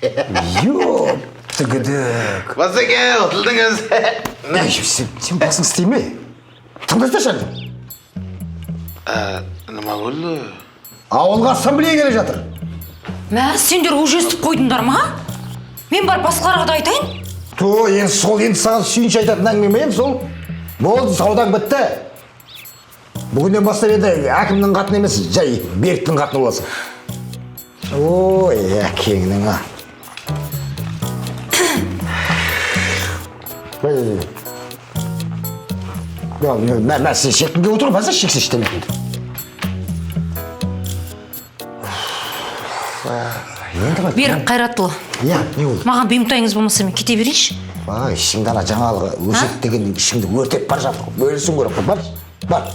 Йо, тігідік. Басеке, ұтылдыңыз. Сен басың істей ме? Тыңдастыршы. Нема болды? Ауылға ассамблея келе жатыр. Мә, сендер уже естіп қойдыңдар ма? Мен бар басқаларға да айтайын. Енді сол енді саған сүйінші айтатын әңгіме ме сол? Болды, саудаң бітті. Бүгіннен бастап еді әкімнің қатын емес, жай Беріктің қатын боласың. Ой, әкеңнің а. Мен сен шекінге отырып, бәзір шексіз іштемекінді. Берік Қайратұлы. Иә, не болды? Маған бұйымтайыңыз болмаса мен кете берейінші. Ішіңді ана жаңалығы өсет деген ішіңді өртеп бар жатыр. Бөлісің көріп, бар.